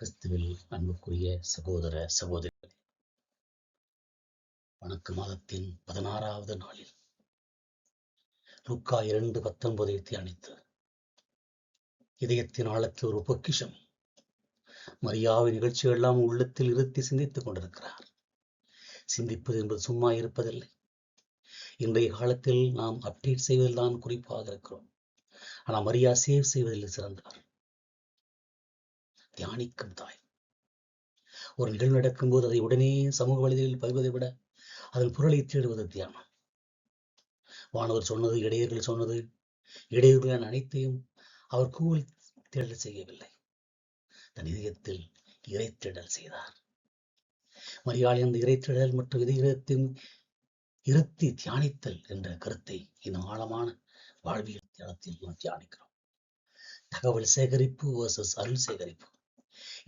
கிறிஸ்துவில் அன்புக்குரிய சகோதர சகோதரிகளே, வணக்க மாதத்தின் 16வது நாளில் லூக்கா 2:19 தியானித்து இதயத்தின் ஆழத்தில் ஒரு பொக்கிஷம் மரியாவின் நிகழ்ச்சிகள் எல்லாம் உள்ளத்தில் இருத்தி சிந்தித்துக் கொண்டிருக்கிறார். சிந்திப்பது என்பது சும்மா இருப்பதில்லை. இன்றைய காலத்தில் நாம் அப்டேட் செய்வதில்தான் குறிப்பாக இருக்கிறோம். ஆனால் மரியா சேவ் செய்வதில் சிறந்தார். தியானிக்கும் தாய். ஒரு நிகழ்வு நடக்கும் போது அதை உடனே சமூக வலைதளத்தில் பதிவதை விட அதன் பொருளை தேடுவது தியானம். வானவர் சொன்னது, இடையர்கள் சொன்னது, இடையர்களின் அனைத்தையும் அவர் கூகுள் தேடல் செய்யவில்லை. தன் இதயத்தில் இறைத்தேடல் செய்தார். மரியாதை அந்த இறைத்தேடல் மற்றும் இதயத்தின் இருத்தி தியானித்தல் என்ற கருத்தை இன்னும் ஆழமான வாழ்வியல் தியானத்தில் நாம் தியானிக்கிறோம். தகவல் சேகரிப்பு வர்சஸ் அருள் சேகரிப்பு.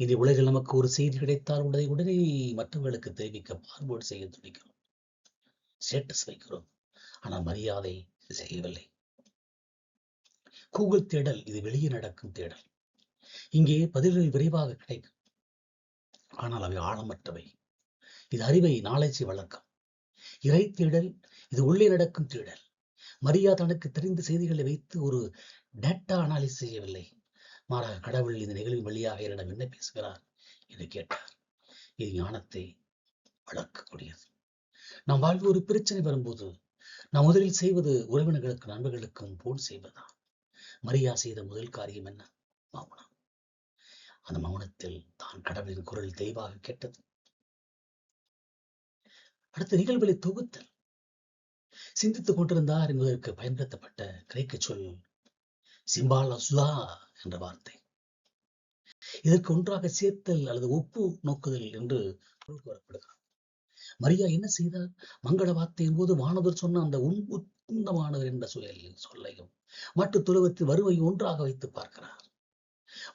இந்த உலகில் நமக்கு ஒரு செய்தி கிடைத்தால் உடனே மற்றவர்களுக்கு தெரிவிக்க பார்வோர்டு செய்ய துடிக்கிறோம், ஸ்டேட்டஸ் வைக்கிறோம். ஆனால் மரியாதை செய்யவில்லை. கூகுள் தேடல் இது வெளியே நடக்கும் தேடல். இங்கே பதில்கள் விரைவாக கிடைக்கும், ஆனால் அவை ஆழமற்றவை. இது அறிவை நாலேஜை வளர்க்கும். இறை தேடல் இது உள்ளே நடக்கும் தேடல். மரியா தனக்கு தெரிந்த செய்திகளை வைத்து ஒரு டேட்டா அனாலிசிஸ் செய்யவில்லை. மாறாக கடவுள் இந்த நிகழ்வின் வழியாக என்னிடம் என்ன பேசுகிறார் என்று கேட்டார். இது ஞானத்தை வளர்க்கக்கூடியது. நாம் வாழ்வு ஒரு பிரச்சனை வரும்போது நாம் முதலில் செய்வது உறவினர்களுக்கும் நண்பர்களுக்கும் போன் செய்வதுதான். மரியா செய்த முதல் காரியம் என்ன? மௌனம். அந்த மௌனத்தில் தான் கடவுளின் குரல் தெளிவாக கேட்டது. அடுத்த நிகழ்வுகளை தொகுத்தல். சிந்தித்துக் கொண்டிருந்தார் என்பதற்கு பயன்படுத்தப்பட்ட கிரேக்க சொல் சிம்பாலா சுதா என்ற வார்த்தை. இதற்கு ஒன்றாக சேர்த்தல் அல்லது ஒப்பு நோக்குதல் என்று கூறப்படுகிறது. மரியா என்ன செய்தார்? மங்கள வார்த்தையின் போது வானவர் சொன்ன அந்த உன்னதமானவர் என்ற சொல்லையும் மற்ற துலகத்தில் வருவை ஒன்றாக வைத்து பார்க்கிறார்.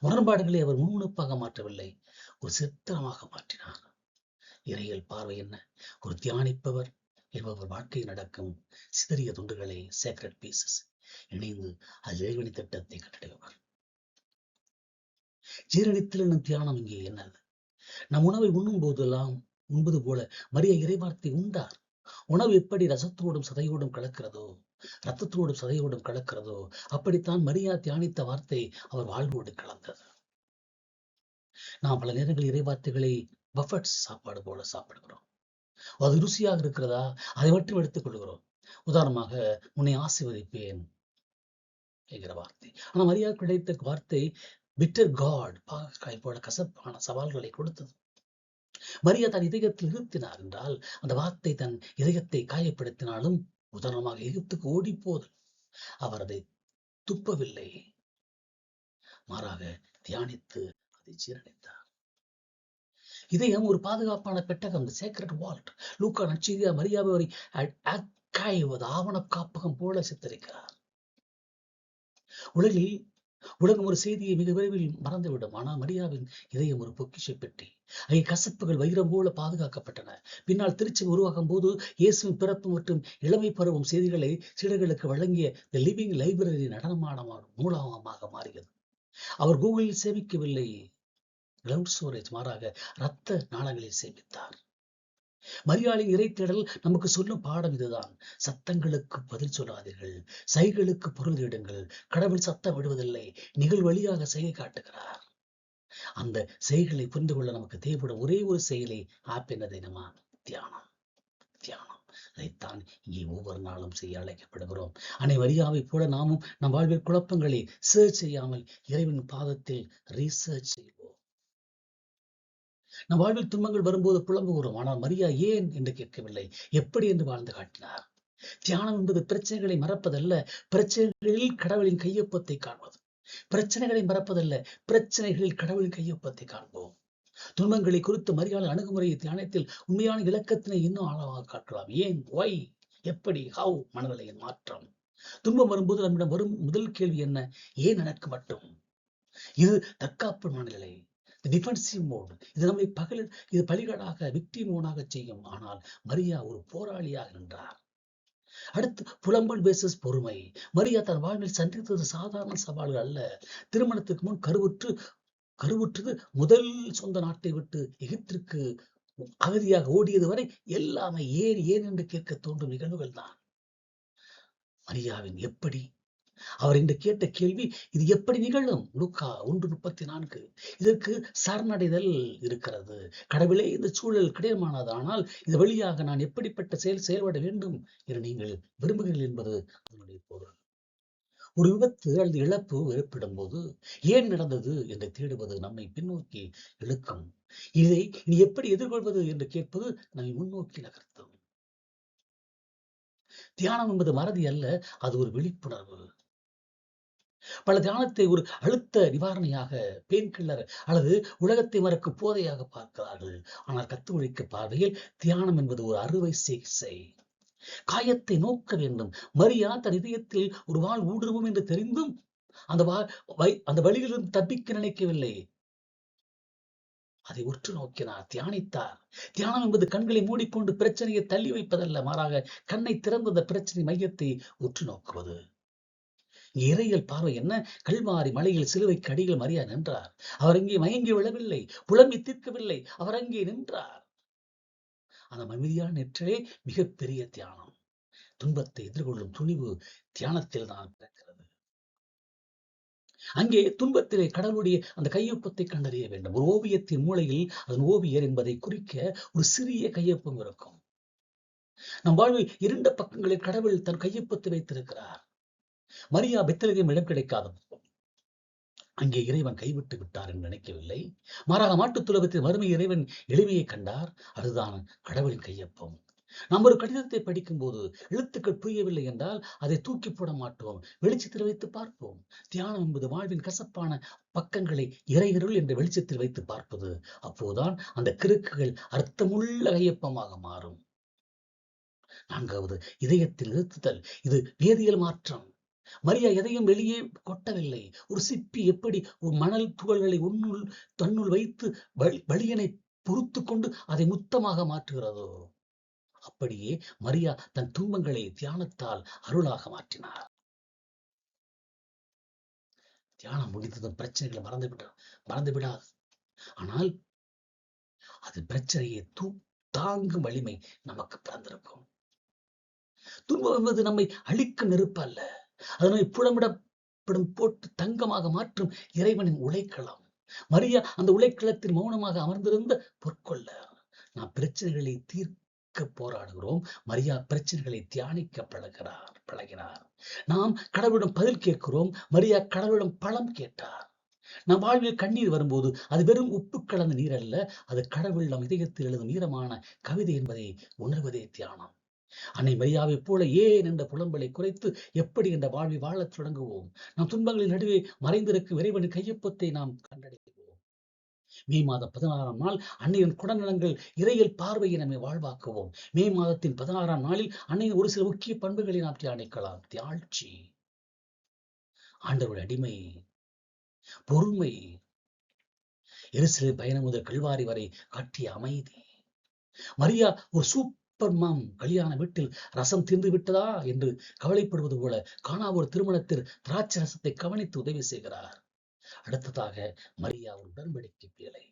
முரண்பாடுகளை அவர் முன்முனைப்பாக மாற்றவில்லை, ஒரு சித்திரமாக மாற்றினார். இறையல் பார்வை என்ன? ஒரு தியானிப்பவர் என்பவர் வாழ்க்கையில் நடக்கும் சிதறிய துண்டுகளை சேக்ரெட் பீசஸ் இணைந்து அது இறைவனி திட்டத்தை கட்டடைவார். ஜீரணித்தல் என்னும் தியானம் இங்கே என்னது? நம் உணவை உண்ணும் போதெல்லாம் உண்பது போல மரியா இறைவார்த்தை உண்டார். உணவு எப்படி ரசத்தோடும் சதையோடும் கலக்கிறதோ, ரத்தத்தோடும் சதையோடும் கலக்கிறதோ, அப்படித்தான் மரியா தியானித்த வார்த்தை அவர் வாழ்வோடு கலந்தது. நாம் பல நேரங்களில் இறைவார்த்தைகளை பஃபட் சாப்பாடு போல சாப்பிடுகிறோம். அது ருசியாக இருக்கிறதா அதை மட்டும் எடுத்துக் கொள்கிறோம். உதாரணமாக, உன்னை ஆசீர்வதிப்பேன் என்கிற வார்த்தை. ஆனால் மரியா கிடைத்த வார்த்தை பிட்டர் காட், பாகக்காய் போல கசப்பான சவால்களை கொடுத்தது. மரியா தன் இதயத்தில் நிறுத்தினார் என்றால் அந்த வார்த்தை தன் இதயத்தை காயப்படுத்தினாலும், உதாரணமாக எகிப்துக்கு ஓடி போதல், அவர் அதை துப்பவில்லை, மாறாக தியானித்து அதை ஜீரணித்தார். இதயம் ஒரு பாதுகாப்பான பெட்டகம், சேக்ரெட் வால்ட். லூக்கா நற்செய்தியா மரியாவை ஆவண காப்பகம் போல சித்தரிக்கிறார். உலகம் ஒரு செய்தியை மிக விரைவில் மறந்துவிடும். ஆனால் மரியாவின் இதயம் ஒரு பொக்கிஷ பெட்டி. அங்கே கசப்புகள் வைரம் போல பாதுகாக்கப்பட்டன. பின்னால் திருச்சி உருவாகும் போது இயேசுவின் பிறப்பு மற்றும் இளமை பருவம் செய்திகளை சீடர்களுக்கு வழங்கிய தி லிவிங் லைப்ரரி நடனமான நூலகமாக மாறியது. அவர் கூகுளில் சேமிக்கவில்லை கிளவுட் ஸ்டோரேஜ், மாறாக இரத்த நாளங்களில் சேமித்தார். மரியாளின் இறைத்தேடல் நமக்கு சொல்லும் பாடம் இதுதான். சத்தங்களுக்கு பதில் சொல்லாதீர்கள், சைகளுக்கு பொருள் தேடுங்கள். கடவுள் சத்தம் விடுவதில்லை, நிகழ் வழியாக செய்கை காட்டுகிறார். அந்த செய்களை புரிந்து கொள்ள நமக்கு தேவைப்படும் ஒரே ஒரு செயலை ஆப் என்னதை நம்ம தியானம். அதைத்தான் இங்கே ஒவ்வொரு நாளும் செய்ய அழைக்கப்படுகிறோம். அன்னை மரியாவை போல நாமும் நம் வாழ்வில் குழப்பங்களை சர்ச் செய்யாமல் இறைவன் பாதத்தில் ரீசர்ச் செய்வோம். நம் வாழ்வில் துன்பங்கள் வரும்போது புலம்புகிறோம். ஆனால் மரியா ஏன் என்று கேட்கவில்லை, எப்படி என்று வாழ்ந்து காட்டினார். தியானம் என்பது பிரச்சனைகளை மறப்பதல்ல, பிரச்சனைகளில் கடவுளின் கையொப்பத்தை காண்பது. பிரச்சனைகளை மறப்பதல்ல, பிரச்சனைகளில் கடவுளின் கையொப்பத்தை காண்போம். துன்பங்களை குறித்து மரியாதை அணுகுமுறையை தியானத்தில் உண்மையான இலக்கத்தினை இன்னும் ஆழமாக காட்டலாம். ஏன், ஒய், எப்படி, ஹவ் மனநிலையின் மாற்றம். துன்பம் வரும்போது நம்மிடம் வரும் முதல் கேள்வி என்ன? ஏன் எனக்கு மட்டும்? இது தற்காப்பு மனநிலை, டிஃபென்சிவ் மோட். இது நம்மை இது பலிகளாக விக்டி மோனாக செய்யும். ஆனால் மரியா ஒரு போராளியாக நின்றார். அடுத்து புலம்பல் பேசஸ் பொறுமை. மரியா தன் வாழ்வில் சந்தித்தது சாதாரண சவால்கள் அல்ல. திருமணத்துக்கு முன் கருவுற்று கருவுற்றது முதல் சொந்த நாட்டை விட்டு எகிப்திற்கு அகதியாக ஓடியது வரை எல்லாமே ஏன் ஏன் என்று கேட்க தோன்றும் நிகழ்வுகள் தான். மரியாவின் எப்படி அவர் என்று கேட்ட கேள்வி, இது எப்படி நிகழும்? லூக்கா 1:34. இதற்கு சரணடைதல் இருக்கிறது. கடவுளே, இந்த சூழல் கிடையமானது, ஆனால் இது வழியாக நான் எப்படிப்பட்ட செயல்பட வேண்டும் என நீங்கள் விரும்புகிறீர்கள் என்பது அதனுடைய பொருள். ஒரு விபத்து அல்லது இழப்பு ஏற்படும் போது ஏன் நடந்தது என்று தேடுவது நம்மை பின்னோக்கி இழுக்கும். இதை நீ எப்படி எதிர்கொள்வது என்று கேட்பது நம்மை முன்னோக்கி நகர்த்தும். தியானம் என்பது மறதி அல்ல, அது ஒரு விழிப்புணர்வு. பல தியானத்தை ஒரு அழுத்த நிவாரணியாக, பெயின் கில்லர் அல்லது உலகத்தை மறக்கும் போதையாக பார்க்கிறார்கள். ஆனால் கத்தோலிக்க பார்வையில் தியானம் என்பது ஒரு அறுவை சிகிச்சை. காயத்தை நோக்க வேண்டும். மரியா தன் இதயத்தில் ஒரு வாள் ஊடுருவும் என்று தெரிந்தும் அந்த வழியிலிருந்து தப்பிக்க நினைக்கவில்லை. அதை உற்று நோக்கினார், தியானித்தார். தியானம் என்பது கண்களை மூடிக்கொண்டு பிரச்சனையை தள்ளி வைப்பதல்ல, மாறாக கண்ணை திறந்த அந்த பிரச்சனை மையத்தை உற்று நோக்குவது. இறையியல் பார்வை என்ன? கல்வாரி மலையில் சிலுவைக்கு அடியில் மரியா நின்றார். அவர் அங்கே மயங்கி விழவில்லை, புலம்பி தீர்க்கவில்லை. அவர் அங்கே நின்றார். அந்த அமைதியான நெற்றிலே மிகப்பெரிய தியானம். துன்பத்தை எதிர்கொள்ளும் துணிவு தியானத்தில் தான் பிறக்கிறது. அங்கே துன்பத்திலே கடவுளுடைய அந்த கையொப்பத்தை கண்டறிய வேண்டும். ஒரு ஓவியத்தின் மூலையில் அதன் ஓவியர் என்பதை குறிக்க ஒரு சிறிய கையொப்பம் இருக்கும். நம் வாழ்வில் 2 பக்கங்களில் கடவுள் தன் கையொப்பத்தை வைத்திருக்கிறார். மரியா பெத்லகேம் இடம் கிடைக்காத அங்கே இறைவன் கைவிட்டு விட்டார் என்று நினைக்கவில்லை. மாறாக மாட்டுத் துலகத்தில் மறுமை இறைவன் எளிமையை கண்டார். அதுதான் கடவுளின் கையொப்பம். நாம் ஒரு கடிதத்தை படிக்கும் போது எழுத்துக்கள் புரியவில்லை என்றால் அதை தூக்கி போட மாட்டோம், வெளிச்சத்தில் வைத்து பார்ப்போம். தியானம் என்பது வாழ்வின் கசப்பான பக்கங்களை இறையருள் என்ற வெளிச்சத்தில் வைத்து பார்ப்பது. அப்போதுதான் அந்த கிறுக்குகள் அர்த்தமுள்ள கையொப்பமாக மாறும். 4வது, இதயத்தில் நிறுத்துதல். இது வேதியியல் மாற்றம். மரியா எதையும் வெளியே கொட்டவில்லை. ஒரு சிப்பி எப்படி ஒரு மணல் துகள்களை தன்னுள் வைத்து வலியனை பொறுத்து கொண்டு அதை முத்தமாக மாற்றுகிறதோ, அப்படியே மரியா தன் துன்பங்களை தியானத்தால் அருளாக மாற்றினார். தியானம் முடிந்ததும் பிரச்சனைகளை மறந்து விடாது. ஆனால் அது பிரச்சனையை தாங்கும் வலிமை நமக்கு பிறந்திருக்கும். துன்பம் என்பது நம்மை அழிக்கும் நெருப்பு அல்ல, அதனை புடமிடப்படும் போட்டு தங்கமாக மாற்றும் இறைவனின் உழைக்களம். மரியா அந்த உழைக்களத்தில் மௌனமாக அமர்ந்திருந்த பொற்கொள்ளர். நாம் பிரச்சனைகளை தீர்க்க போராடுகிறோம், மரியா பிரச்சனைகளை தியானிக்க பழகினார். நாம் கடவுளிடம் பதில் கேட்கிறோம், மரியா கடவுளிடம் பழம் கேட்டார். நம் வாழ்வில் கண்ணீர் வரும்போது அது வெறும் உப்பு கலந்த நீர் அல்ல, அது கடவுள் நம் இதயத்தில் எழுதும் ஈரமான கவிதை என்பதை உணர்வதே தியானம். அன்னை மரியாவை போல ஏன் என்ற புலம்பலை குறைத்து எப்படி என்ற வாழ்வை வாழத் தொடங்குவோம். நம் துன்பங்களின் நடுவே மறைந்திருக்கும் இறைவனின் கையொப்பத்தை நாம் கண்டடைவோம். மே மாதம் 16ஆம் நாள் அன்னையின் குடநலங்கள் இறையியல் பார்வையை நம்மை வாழ்வாக்குவோம். மே மாதத்தின் 16ஆம் நாளில் அன்னையின் ஒரு சில முக்கிய பண்புகளை நாம் தியானிக்கலாம். தியாழ்ச்சி, ஆண்டவருடைய அடிமை, பொறுமை, எருசலேம் பயணம் முதல் கல்வாரி வரை காட்டிய அமைதி. மரியா ஒரு சூப்பர்மாம் கல்யாண வீட்டில் ரசம் தீர்ந்து விட்டதா என்று கவலைப்படுவது போல காணா ஒரு திருமணத்தில் திராட்சை ரசத்தை கவனித்து உதவி செய்கிறார். அடுத்ததாக மரியா ஒரு உடன்படிக்கை பிள்ளை.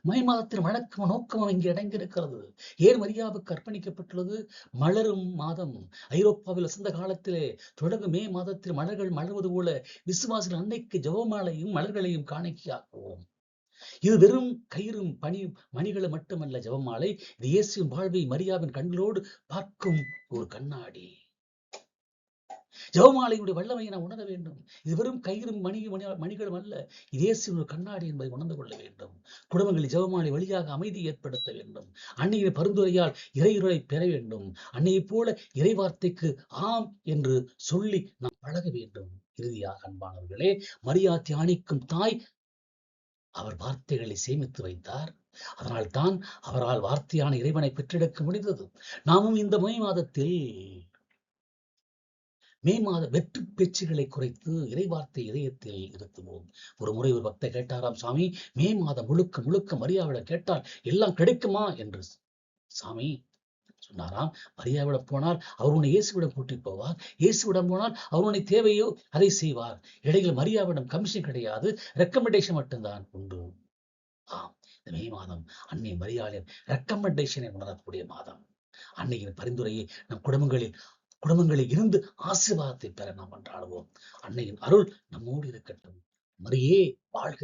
மை மாதத்தில் வழக்கம் நோக்கமும் இங்கே அடங்கியிருக்கிறது. ஏன் மரியாவுக்கு அர்ப்பணிக்கப்பட்டுள்ளது? மலரும் மாதம். ஐரோப்பாவில் வசந்த காலத்திலே தொடங்கும் மே மாதத்தில் மலர்கள் மலர்வது போல விசுவாசிகள் அன்னைக்கு ஜெபமாலையும் மலர்களையும் காணிக்கையாக்குவோம். இது வெறும் கயிறும் மணிகளும் மட்டுமல்ல ஜெபமாலை, இது இயேசுவின் வாழ்வை மரியாவின் கண்களோடு பார்க்கும் ஒரு கண்ணாடி. ஜெபமாலையுடைய வல்லமையை நாம் உணர வேண்டும். இது வெறும் கயிறும் மணிகளும் அல்ல, இது இயேசுவின் ஒரு கண்ணாடி என்பதை உணர்ந்து கொள்ள வேண்டும். குடும்பங்களில் ஜெபமாலை வழியாக அமைதி ஏற்படுத்த வேண்டும். அன்னையின் பரிந்துரையால் இறையுறவை பெற வேண்டும். அன்னையைப் போல இறைவார்த்தைக்கு ஆம் என்று சொல்லி நாம் பழக வேண்டும். இறுதியாக அன்பானவர்களே, மரியா தியானிக்கும் தாய். அவர் வார்த்தைகளை சேமித்து வைத்தார். அதனால் தான் அவரால் வார்த்தையான இறைவனை பெற்றெடுக்க முடிந்தது. நாமும் இந்த மே மாத வெற்று பேச்சுகளை குறைத்து இறைவார்த்தை இதயத்தில் இருத்துவோம். ஒரு முறை ஒரு பக்தர் கேட்டாராம், சாமி, மே மாதம் முழுக்க மரியாவிடம் கேட்டால் எல்லாம் கிடைக்குமா என்று. சாமி சொன்னாராம். மரியாவிடம் போனால் அவர் உன்னை இயேசுவிடம் கூட்டிட்டு போவார். இயேசுவிடம் போனால் அவர் உன்னை தேவையோ அதை செய்வார். இடையில மரியாவிடம் கமிஷன் கிடையாது, ரெக்கமெண்டேஷன் மட்டும்தான் உண்டு. ஆம், இந்த மே மாதம் அன்னை மரியாளின் ரெக்கமெண்டேஷனை உணரக்கூடிய மாதம். அன்னையின் பரிந்துரையை நம் குடும்பங்களில் இருந்து ஆசீர்வாதத்தை பெற நாம் கொண்டாடுவோம். அன்னையின் அருள் நம்மோடு இருக்கட்டும். மரியே வாழ்க.